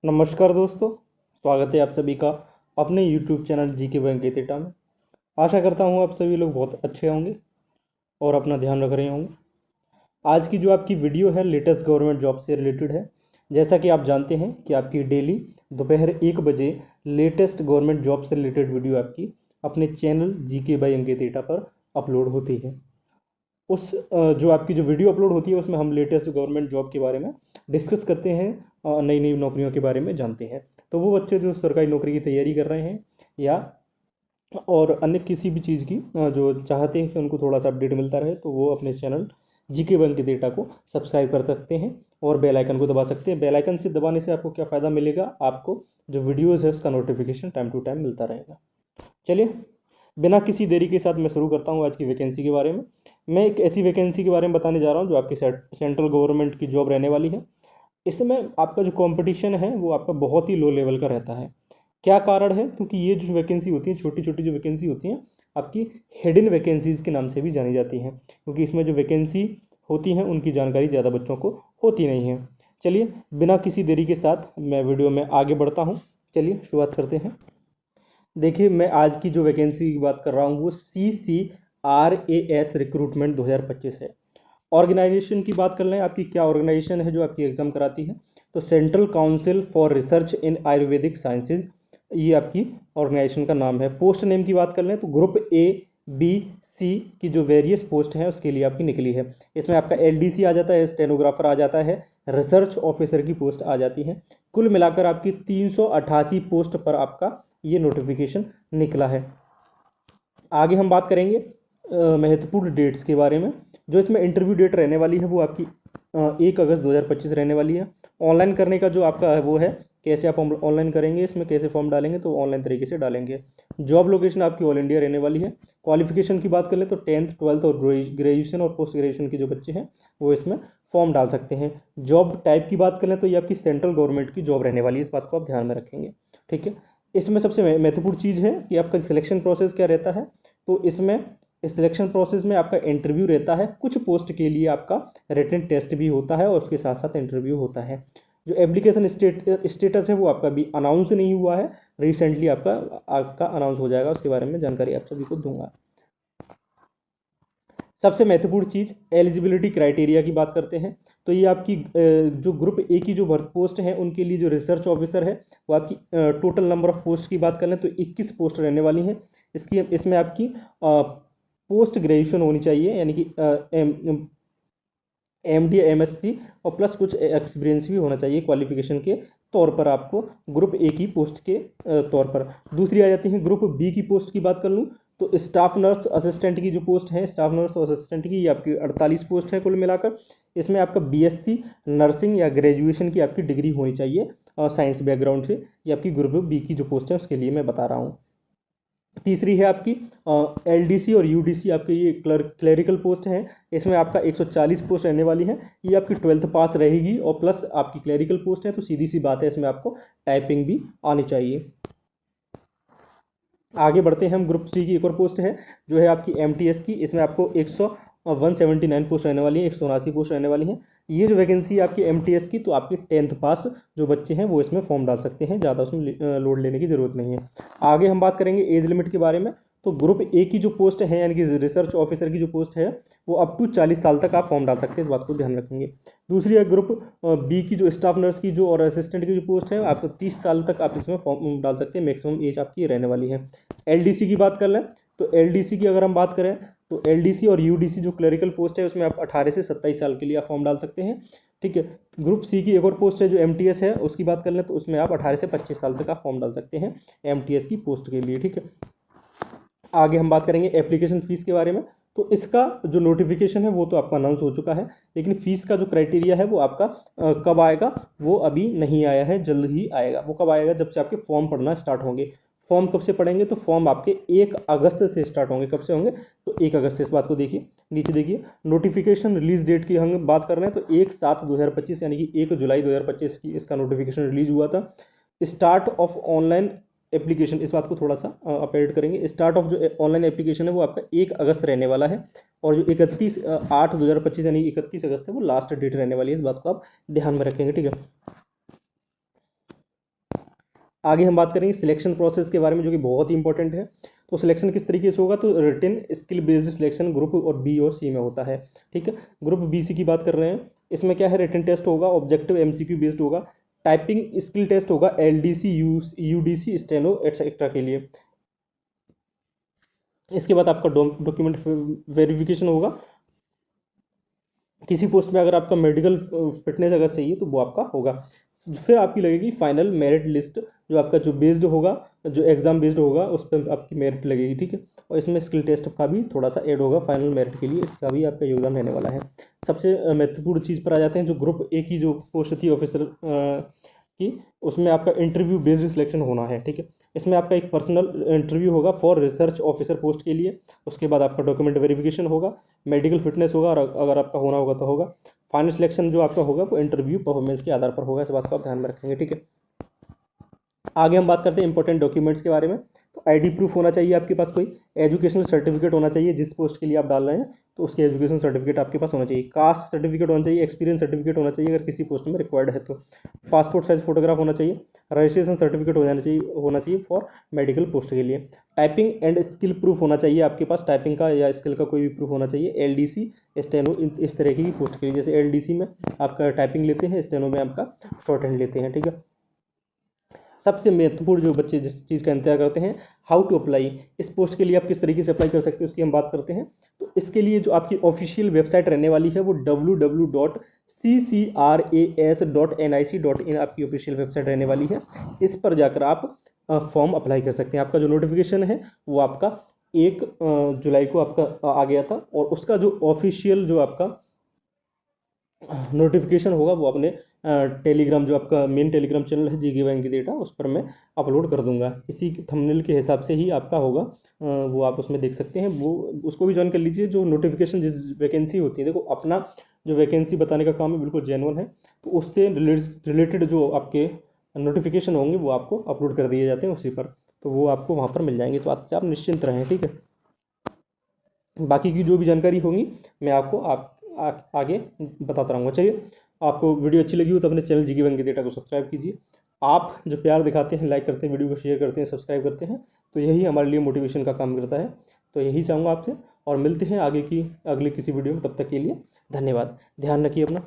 नमस्कार दोस्तों, स्वागत है आप सभी का अपने YouTube channel GK bank data में। आशा करता हूँ आप सभी लोग बहुत अच्छे होंगे और अपना ध्यान रख रहे होंगे। आज की जो आपकी वीडियो है लेटेस्ट गवर्नमेंट जॉब से रिलेटेड है। जैसा कि आप जानते हैं कि आपकी डेली दोपहर 1 बजे लेटेस्ट गवर्नमेंट जॉब से रिलेटेड वीडियो आपकी अपने channel GK by Ankit data पर अपलोड होती है। उस जो आपकी जो वीडियो अपलोड होती है उसमें हम लेटेस्ट गवर्नमेंट जॉब के बारे में डिस्कस करते हैं, नई नई नौकरियों के बारे में जानते हैं। तो वो बच्चे जो सरकारी नौकरी की तैयारी कर रहे हैं या और अन्य किसी भी चीज़ की जो चाहते हैं कि उनको थोड़ा सा अपडेट मिलता रहे, तो वो अपने चैनल जीके वन के डेटा को सब्सक्राइब कर सकते हैं और बेल आइकन को दबा सकते हैं। बेल आइकन से दबाने से आपको क्या फ़ायदा मिलेगा, आपको जो वीडियोज़ है उसका नोटिफिकेशन टाइम टू टाइम मिलता रहेगा। चलिए बिना किसी देरी के साथ मैं शुरू करता हूँ आज की वैकेंसी के बारे में। मैं एक ऐसी वैकेंसी के बारे में बताने जा रहा हूँ जो आपकी सेंट्रल गवर्नमेंट की जॉब रहने वाली है। इसमें आपका जो कंपटीशन है वो आपका बहुत ही लो लेवल का रहता है। क्या कारण है? क्योंकि ये जो वैकेंसी होती है, छोटी छोटी जो वैकेंसी होती हैं, आपकी हिडन वैकेंसीज़ के नाम से भी जानी जाती हैं, क्योंकि इसमें जो वैकेंसी होती हैं उनकी जानकारी ज़्यादा बच्चों को होती नहीं है। चलिए बिना किसी देरी के साथ मैं वीडियो में आगे बढ़ता हूँ। चलिए शुरुआत करते हैं। देखिए, मैं आज की जो वैकेंसी की बात कर रहा हूँ वो CCRAS रिक्रूटमेंट 2025 है। ऑर्गेनाइजेशन की बात कर लें, आपकी क्या ऑर्गेनाइजेशन है जो आपकी एग्ज़ाम कराती है, तो central council for research in Ayurvedic sciences, ये आपकी ऑर्गेनाइजेशन का नाम है। पोस्ट नेम की बात कर लें तो ग्रुप A, B, C की जो वेरियस पोस्ट हैं उसके लिए आपकी निकली है। इसमें आपका LDC आ जाता है, स्टेनोग्राफर आ जाता है, रिसर्च ऑफिसर की पोस्ट आ जाती है। कुल मिलाकर आपकी 388 पोस्ट पर आपका ये नोटिफिकेशन निकला है। आगे हम बात करेंगे महत्वपूर्ण डेट्स के बारे में। जो इसमें इंटरव्यू डेट रहने वाली है वो आपकी 1 अगस्त 2025 रहने वाली है। ऑनलाइन करने का जो आपका है वो है, कैसे आप ऑनलाइन करेंगे, इसमें कैसे फॉर्म डालेंगे, तो ऑनलाइन तरीके से डालेंगे। जॉब लोकेशन आपकी ऑल इंडिया रहने वाली है। क्वालिफिकेशन की बात कर लें तो 10th 12th और ग्रेजुएशन और पोस्ट ग्रेजुएशन के जो बच्चे हैं वो इसमें फॉर्म डाल सकते हैं। जॉब टाइप की बात कर लें तो ये आपकी सेंट्रल गवर्नमेंट की जॉब रहने वाली है, इस बात को आप ध्यान में रखेंगे। ठीक है, इसमें सबसे महत्वपूर्ण चीज़ है कि आपका सिलेक्शन प्रोसेस क्या रहता है। तो इसमें सिलेक्शन प्रोसेस में आपका इंटरव्यू रहता है, कुछ पोस्ट के लिए आपका रिटन टेस्ट भी होता है और उसके साथ साथ इंटरव्यू होता है। जो एप्लीकेशन स्टेटस है वो आपका भी अनाउंस नहीं हुआ है, रिसेंटली आपका अनाउंस हो जाएगा, उसके बारे में जानकारी आप सभी को दूंगा। सबसे महत्वपूर्ण चीज़ एलिजिबिलिटी क्राइटेरिया की बात करते हैं। तो ये आपकी जो ग्रुप A की जो वर्क पोस्ट है उनके लिए जो रिसर्च ऑफिसर है वो आपकी टोटल नंबर ऑफ पोस्ट की बात कर लें तो 21 पोस्ट रहने वाली हैं। इसमें आपकी पोस्ट ग्रेजुएशन होनी चाहिए, यानी कि MD MSc और प्लस कुछ एक्सपीरियंस भी होना चाहिए क्वालिफिकेशन के तौर पर आपको ग्रुप A की पोस्ट के तौर पर। दूसरी आ जाती है ग्रुप B की पोस्ट की बात कर लूँ तो स्टाफ नर्स असिस्टेंट की जो पोस्ट है, स्टाफ नर्स और असिस्टेंट की, ये आपकी 48 पोस्ट है कुल मिलाकर। इसमें आपका BSc नर्सिंग या ग्रेजुएशन की आपकी डिग्री होनी चाहिए और साइंस बैकग्राउंड से। ये आपकी ग्रुप B की जो पोस्ट है उसके लिए मैं बता रहा हूँ। तीसरी है आपकी LDC और UDC, आपके ये क्लरिकल पोस्ट हैं। इसमें आपका 140 पोस्ट रहने वाली है। ये आपकी 12th पास रहेगी और प्लस आपकी क्लरिकल पोस्ट है, तो सीधी सी बात है इसमें आपको टाइपिंग भी आनी चाहिए। आगे बढ़ते हैं हम, ग्रुप C की एक और पोस्ट है जो है आपकी MTS की। इसमें आपको 179 पोस्ट रहने वाली है, 179 पोस्ट रहने वाली हैं। ये जो वैकेंसी है आपकी MTS की, तो आपकी 10th पास जो बच्चे हैं वो इसमें फॉर्म डाल सकते हैं, ज़्यादा उसमें लोड लेने की ज़रूरत नहीं है। आगे हम बात करेंगे एज लिमिट के बारे में। तो ग्रुप A की जो पोस्ट है यानी कि रिसर्च ऑफिसर की जो पोस्ट है वो अप टू 40 साल तक आप फॉर्म डाल सकते हैं, इस बात को ध्यान रखेंगे। दूसरी है ग्रुप B की जो स्टाफ नर्स की जो और असिस्टेंट की जो पोस्ट है, आपको 30 साल तक आप इसमें फॉर्म डाल सकते हैं, मैक्सिमम एज आपकी रहने वाली है। LDC की बात कर लें तो LDC की अगर हम बात करें तो LDC और UDC जो क्लरिकल पोस्ट है उसमें आप 18 से 27 साल के लिए आप फॉर्म डाल सकते हैं। ठीक है, ग्रुप C की एक और पोस्ट है जो MTS है, उसकी बात कर लें तो उसमें आप 18 से 25 साल तक आप फॉर्म डाल सकते हैं MTS की पोस्ट के लिए। ठीक है, आगे हम बात करेंगे एप्लीकेशन फ़ीस के बारे में। तो इसका जो नोटिफिकेशन है वो तो आपका अनाउंस हो चुका है, लेकिन फ़ीस का जो क्राइटेरिया है वो आपका कब आएगा वो अभी नहीं आया है, जल्द ही आएगा। वो कब आएगा? जब से आपके फॉर्म पढ़ना स्टार्ट होंगे। फॉर्म कब से पढ़ेंगे? तो फॉर्म आपके 1 अगस्त से स्टार्ट होंगे। कब से होंगे? तो 1 अगस्त से। इस बात को देखिए, नीचे देखिए नोटिफिकेशन रिलीज डेट की हम बात कर रहे हैं तो 1/7/2025 यानी कि 1 जुलाई 2025 की इसका नोटिफिकेशन रिलीज हुआ था। स्टार्ट ऑफ ऑनलाइन एप्लीकेशन, इस बात को थोड़ा सा आप एडिट करेंगे। स्टार्ट ऑफ जो ऑनलाइन एप्लीकेशन है वो आपका 1 अगस्त रहने वाला है और जो 31/8/2025 यानी 31 अगस्त है वो लास्ट डेट रहने वाली है, इस बात को आप ध्यान में रखेंगे। ठीक है, आगे हम बात करेंगे सिलेक्शन प्रोसेस के बारे में, जो कि बहुत ही इंपॉर्टेंट है। तो सिलेक्शन किस तरीके से होगा, तो written skill based selection group और बी और सी में होता है, ठीक है। ग्रुप बी सी की बात कर रहे हैं, इसमें क्या है, रिटन टेस्ट होगा, ऑब्जेक्टिव एमसीक्यू बेस्ड होगा, टाइपिंग स्किल टेस्ट होगा एलडीसी यूडीसी स्टेनो एटसेट्रा के लिए। इसके बाद आपका डॉक्यूमेंट वेरिफिकेशन होगा, किसी पोस्ट में अगर आपका मेडिकल फिटनेस अगर चाहिए तो वो आपका होगा। फिर आपकी लगेगी फाइनल मेरिट लिस्ट, जो आपका जो बेस्ड होगा, जो एग्ज़ाम बेस्ड होगा, उस पर आपकी मेरिट लगेगी, ठीक है। और इसमें स्किल टेस्ट का भी थोड़ा सा ऐड होगा फाइनल मेरिट के लिए, इसका भी आपका योगदान रहने वाला है। सबसे महत्वपूर्ण चीज़ पर आ जाते हैं, जो ग्रुप ए की जो पोस्ट थी ऑफिसर की, उसमें आपका इंटरव्यू बेस्ड सिलेक्शन होना है, ठीक है। इसमें आपका एक पर्सनल इंटरव्यू होगा फॉर रिसर्च ऑफिसर पोस्ट के लिए, उसके बाद आपका डॉक्यूमेंट वेरिफिकेशन होगा, मेडिकल फिटनेस होगा, और अगर आपका होना होगा तो होगा। फाइनल सिलेक्शन जो आपका होगा वो इंटरव्यू परफॉर्मेंस के आधार पर होगा, इस बात को आप ध्यान में रखेंगे, ठीक है। आगे हम बात करते हैं इंपॉर्टेंट डॉक्यूमेंट्स के बारे में। तो आईडी प्रूफ होना चाहिए आपके पास, कोई एजुकेशनल सर्टिफिकेट होना चाहिए, जिस पोस्ट के लिए आप डाल रहे हैं तो उसके एजुकेशन सर्टिफिकेट आपके पास होना चाहिए, कास्ट सर्टिफिकेट होना चाहिए, एक्सपीरियंस सर्टिफिकेट होना चाहिए अगर किसी पोस्ट में रिक्वायर्ड है तो, पासपोर्ट साइज फोटोग्राफ होना चाहिए, रजिस्ट्रेशन सर्टिफिकेट होना चाहिए फॉर मेडिकल पोस्ट के लिए, टाइपिंग एंड स्किल प्रूफ होना चाहिए आपके पास, टाइपिंग का या स्किल का कोई भी प्रूफ होना चाहिए, एलडीसी स्टेनो इस तरह की पोस्ट के लिए, जैसे एलडीसी में आपका टाइपिंग लेते हैं, स्टेनो में आपका शॉर्ट हैंड लेते हैं, ठीक है। सबसे महत्वपूर्ण जो बच्चे जिस चीज़ का इंतजार करते हैं, हाउ टू अप्लाई, इस पोस्ट के लिए आप किस तरीके से अप्लाई कर सकते हैं उसकी हम बात करते हैं। तो इसके लिए जो आपकी ऑफिशियल वेबसाइट रहने वाली है वो www.ccras.nic.in आपकी ऑफिशियल वेबसाइट रहने वाली है। इस पर जाकर आप फॉर्म अप्लाई कर सकते हैं। आपका जो नोटिफिकेशन है वो आपका 1 जुलाई को आपका आ गया था, और उसका जो ऑफिशियल जो आपका नोटिफिकेशन होगा वो अपने टेलीग्राम, जो आपका मेन टेलीग्राम चैनल है जीके बैंक डेटा, उस पर मैं अपलोड कर दूंगा। इसी थंबनेल के हिसाब से ही आपका होगा, वो आप उसमें देख सकते हैं, वो उसको भी ज्वाइन कर लीजिए। जो नोटिफिकेशन जिस वैकेंसी होती है, देखो अपना जो वैकेंसी बताने का काम है बिल्कुल जेन्युइन है, तो उससे रिलेटेड जो आपके नोटिफिकेशन होंगे वो आपको अपलोड कर दिए जाते हैं उसी पर, तो वो आपको वहाँ पर मिल जाएंगे, इस बात से आप निश्चिंत रहें, ठीक है। बाकी की जो भी जानकारी होगी मैं आपको आगे बताता रहूँगा। चलिए, आपको वीडियो अच्छी लगी हो तो अपने चैनल जीके बैंक डेटा को सब्सक्राइब कीजिए। आप जो प्यार दिखाते हैं, लाइक करते हैं, वीडियो को शेयर करते हैं, सब्सक्राइब करते हैं, तो यही हमारे लिए मोटिवेशन का काम करता है। तो यही चाहूँगा आपसे, और मिलते हैं अगले किसी वीडियो में, तब तक के लिए धन्यवाद। ध्यान रखिए अपना।